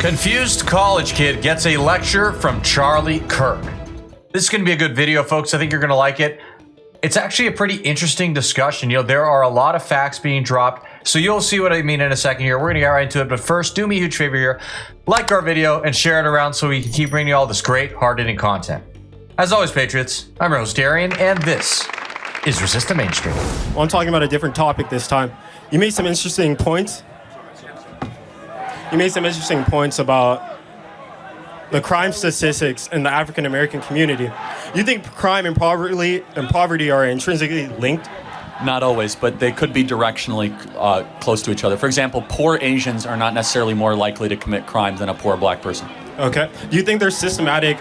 Confused college kid gets a lecture from Charlie Kirk. This is going to be a good video, folks. I think you're going to like it. It's actually a pretty interesting discussion. You know, there are a lot of facts being dropped, so you'll see what I mean in a second here. We're going to get right into it, but first, do me a huge favor here. Like our video and share it around so we can keep bringing you all this great, hard-hitting content. As always, Patriots, I'm your host, Darian, and this is Resist the Mainstream. Well, I'm talking about a different topic this time. You made some interesting points. About the crime statistics in the African American community. You think crime and poverty are intrinsically linked? Not always, but they could be directionally close to each other. For example, poor Asians are not necessarily more likely to commit crime than a poor black person. Okay. Do you think there's systematic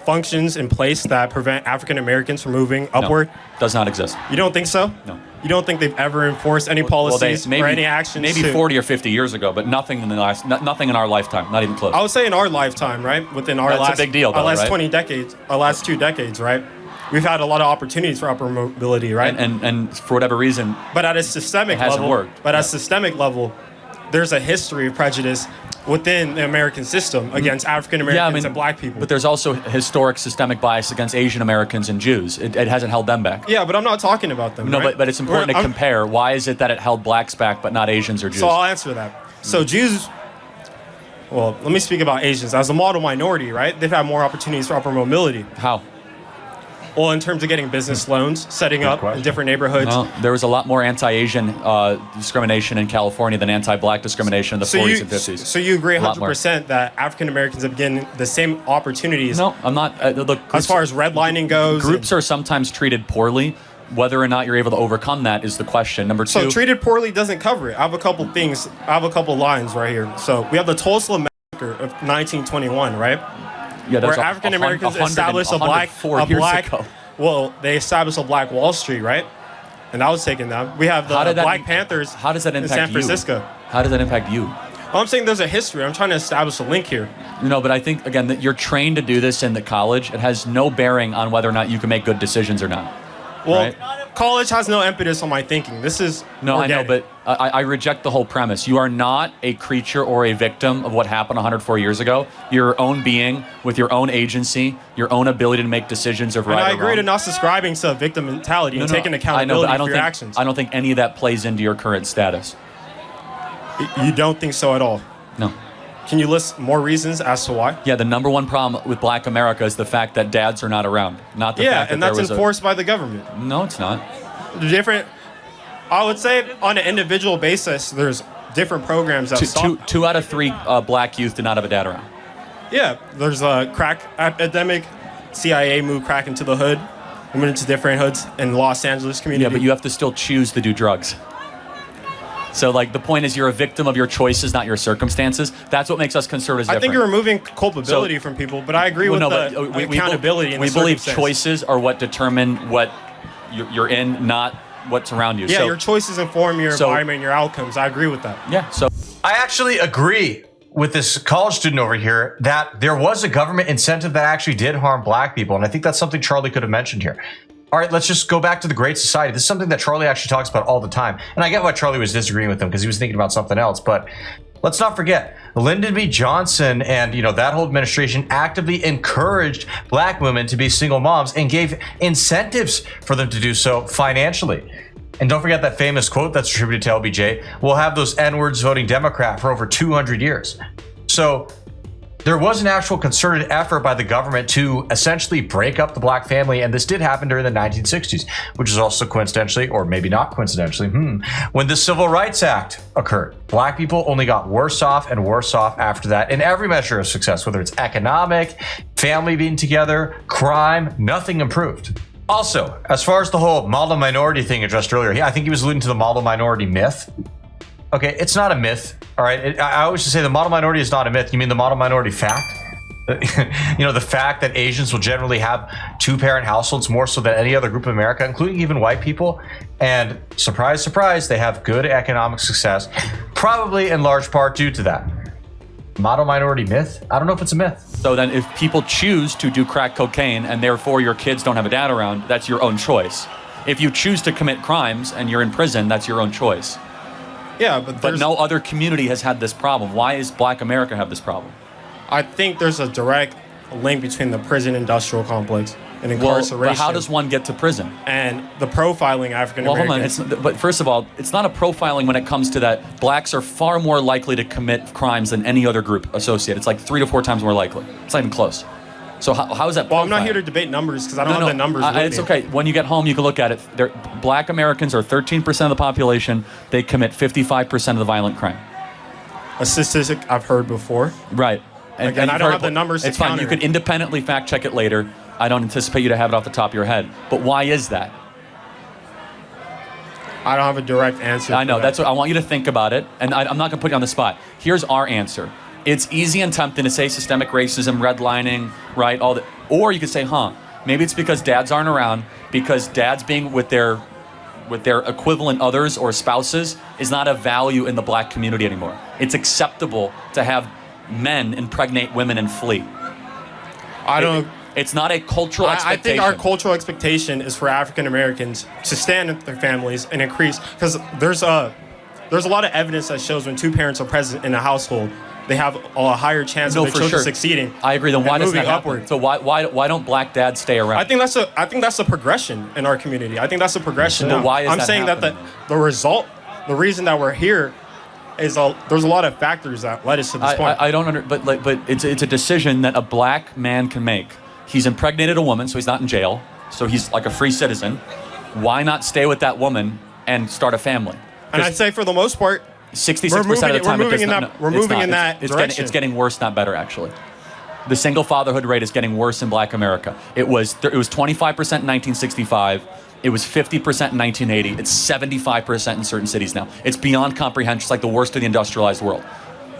functions in place that prevent African Americans from moving upward? No, does not exist. You don't think so? No. You don't think they've ever enforced any policies or any actions? Maybe 40 or 50 years ago, but nothing in our lifetime, not even close. I would say in our lifetime, right? Within our That's a big deal, though, our last right? 20 decades, our last 2 decades, right? We've had a lot of opportunities for upper mobility, right? And for whatever reason, but at a systemic it hasn't level, worked. But at a systemic level, there's a history of prejudice within the American system against African Americans and black people. But there's also historic systemic bias against Asian Americans and Jews. It hasn't held them back. Yeah, but I'm not talking about them. No, right? but it's important to compare. Why is it that it held blacks back but not Asians or Jews? So I'll answer that. So Jews, well, let me speak about Asians. As a model minority, right? They've had more opportunities for upper mobility. How? Well, in terms of getting business loans, setting up in different neighborhoods. Well, there was a lot more anti-Asian discrimination in California than anti-black discrimination in the 40s and 50s. So you agree 100% that African Americans have given the same opportunities? No, I'm not. Look, as far as redlining goes, groups are sometimes treated poorly. Whether or not you're able to overcome that is the question. Number two. So treated poorly doesn't cover it. I have a couple things. I have a couple lines right here. So we have the Tulsa Massacre of 1921, right? Yeah, where African Americans established a black well, they established a black Wall Street, right? And that was taken down. We have the Black Panthers in San Francisco. How does that impact you? I'm saying there's a history. I'm trying to establish a link here. No, but I think, again, that you're trained to do this in the college. It has no bearing on whether or not you can make good decisions or not. Well, right? College has no impetus on my thinking. This is organic. I know, but I reject the whole premise. You are not a creature or a victim of what happened 104 years ago. You're your own being with your own agency, your own ability to make decisions of right or wrong. And I agree to not subscribing to a victim mentality and taking accountability for your actions. I don't think any of that plays into your current status. You don't think so at all? No. Can you list more reasons as to why? Yeah, the number one problem with black America is the fact that dads are not around. Not the fact that and that's enforced by the government. No, it's not. I would say on an individual basis, there's different programs that stop. Two out of 3 black youth did not have a dad around. Yeah, there's a crack epidemic. CIA moved crack into the hood. We went into different hoods in Los Angeles community. Yeah, but you have to still choose to do drugs. So, like, the point is you're a victim of your choices, not your circumstances. That's what makes us conservatives different. I think you're removing culpability from people, but I agree with accountability and we believe choices are what determine what you're in, not what's around you. Yeah, so your choices inform your environment and your outcomes. I agree with that. Yeah, so I actually agree with this college student over here that there was a government incentive that actually did harm black people, and I think that's something Charlie could have mentioned here. All right, let's just go back to the Great Society. This is something that Charlie actually talks about all the time. And I get why Charlie was disagreeing with him because he was thinking about something else. But let's not forget, Lyndon B. Johnson and, that whole administration actively encouraged black women to be single moms and gave incentives for them to do so financially. And don't forget that famous quote that's attributed to LBJ, we'll have those N-words voting Democrat for over 200 years. So there was an actual concerted effort by the government to essentially break up the black family, and this did happen during the 1960s, which is also coincidentally, or maybe not coincidentally, when the Civil Rights Act occurred. Black people only got worse off and worse off after that in every measure of success, whether it's economic, family being together, crime, nothing improved. Also, as far as the whole model minority thing addressed earlier, I think he was alluding to the model minority myth. Okay, it's not a myth, all right? I always just say the model minority is not a myth. You mean the model minority fact? The fact that Asians will generally have 2-parent households more so than any other group of America, including even white people. And surprise, surprise, they have good economic success, probably in large part due to that. Model minority myth? I don't know if it's a myth. So then if people choose to do crack cocaine and therefore your kids don't have a dad around, that's your own choice. If you choose to commit crimes and you're in prison, that's your own choice. Yeah, but no other community has had this problem. Why is Black America have this problem? I think there's a direct link between the prison industrial complex and incarceration. Well, but how does one get to prison? And the profiling African Americans. Well, hold on. But first of all, it's not a profiling when it comes to that. Blacks are far more likely to commit crimes than any other group associated. It's like 3 to 4 times more likely. It's not even close. So how is that profiling? Well, I'm not here to debate numbers because I don't have the numbers. It's okay. When you get home, you can look at it. Black Americans are 13% of the population. They commit 55% of the violent crime. A statistic I've heard before. Right. And I don't have the numbers to It's fine. You could independently fact check it later. I don't anticipate you to have it off the top of your head. But why is that? I don't have a direct answer. I know. That's what I want you to think about it. And I'm not going to put you on the spot. Here's our answer. It's easy and tempting to say systemic racism, redlining, right? All that. Or you could say, maybe it's because dads aren't around, because dads being with their equivalent others or spouses is not a value in the Black community anymore. It's acceptable to have men impregnate women and flee. It's not a cultural expectation. I think our cultural expectation is for African Americans to stand with their families and increase, because there's a lot of evidence that shows when 2 parents are present in a household, they have a higher chance of their children succeeding. I agree. Then why doesn't that happen? Upward. So why don't Black dads stay around? I think that's a progression in our community. I think that's a progression. So why is I'm that saying happening? that the reason that we're here is there's a lot of factors that led us to this point. I don't but it's a decision that a Black man can make. He's impregnated a woman, so he's not in jail. So he's like a free citizen. Why not stay with that woman and start a family? And I'd say for the most part, 66% of the time, we're moving in that direction. It's getting worse, not better, actually. The single fatherhood rate is getting worse in Black America. It was 25% in 1965. It was 50% in 1980. It's 75% in certain cities now. It's beyond comprehension. It's like the worst of the industrialized world.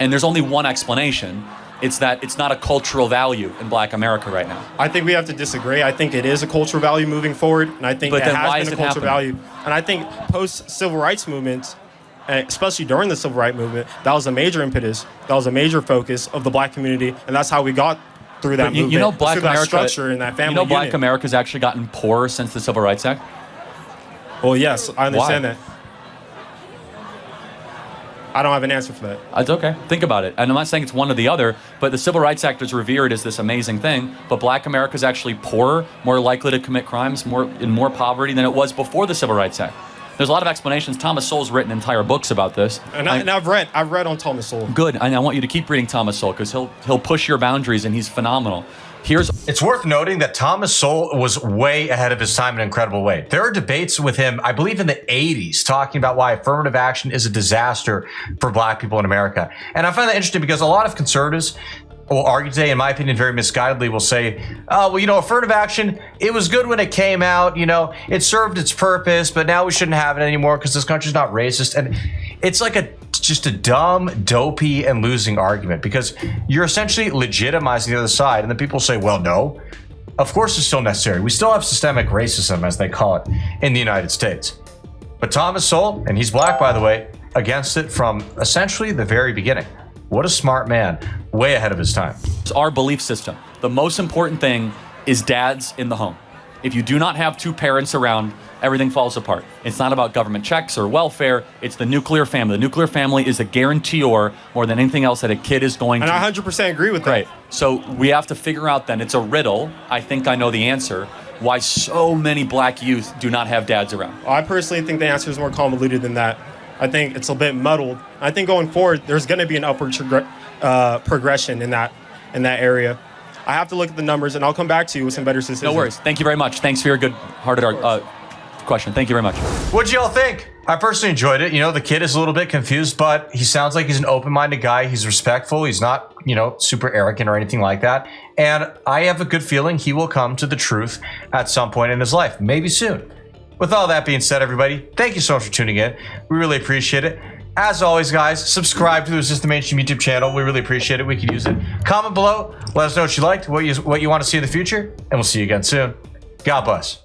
And there's only one explanation. It's that it's not a cultural value in Black America right now. I think we have to disagree. I think it is a cultural value moving forward, and I think it has been a cultural value. And I think post-civil rights movement, especially during the civil rights movement, that was a major impetus. That was a major focus of the Black community, and that's how we got through that movement. You know, Black America, that structure and that family unit. Black America's actually gotten poorer since the Civil Rights Act? Well, yes, I understand Why? that. I don't have an answer for that. It's okay. Think about it. And I'm not saying it's one or the other, but the Civil Rights Act is revered as this amazing thing. But Black America is actually poorer, more likely to commit crimes, in more poverty than it was before the Civil Rights Act. There's a lot of explanations. Thomas Sowell's written entire books about this. And I've read on Thomas Sowell. Good. And I want you to keep reading Thomas Sowell because he'll push your boundaries and he's phenomenal. It's worth noting that Thomas Sowell was way ahead of his time in an incredible way. There are debates with him, I believe in the 80s, talking about why affirmative action is a disaster for Black people in America. And I find that interesting because a lot of conservatives will argue today, in my opinion, very misguidedly, will say, oh, well, affirmative action, it was good when it came out, it served its purpose, but now we shouldn't have it anymore because this country's not racist. And it's like just a dumb, dopey, and losing argument because you're essentially legitimizing the other side. And then people say, well, no, of course it's still necessary. We still have systemic racism, as they call it, in the United States. But Thomas Sowell, and he's Black, by the way, against it from essentially the very beginning. What a smart man, way ahead of his time. It's our belief system. The most important thing is dads in the home. If you do not have 2 parents around, everything falls apart. It's not about government checks or welfare. It's the nuclear family. The nuclear family is a guarantor more than anything else that a kid is going to. And I 100% agree with that. Right. So we have to figure out then, it's a riddle. I think I know the answer. Why so many Black youth do not have dads around. I personally think the answer is more convoluted than that. I think it's a bit muddled. I think going forward, there's going to be an upward progression in that area. I have to look at the numbers, and I'll come back to you with some better statistics. No worries. Thank you very much. Thanks for your good-hearted question. Thank you very much. What'd y'all think? I personally enjoyed it. The kid is a little bit confused, but he sounds like he's an open-minded guy. He's respectful. He's not, super arrogant or anything like that. And I have a good feeling he will come to the truth at some point in his life, maybe soon. With all that being said, everybody, thank you so much for tuning in. We really appreciate it. As always, guys, subscribe to the System Mainstream YouTube channel. We really appreciate it. We could use it. Comment below. Let us know what you liked, what you want to see in the future, and we'll see you again soon. God bless.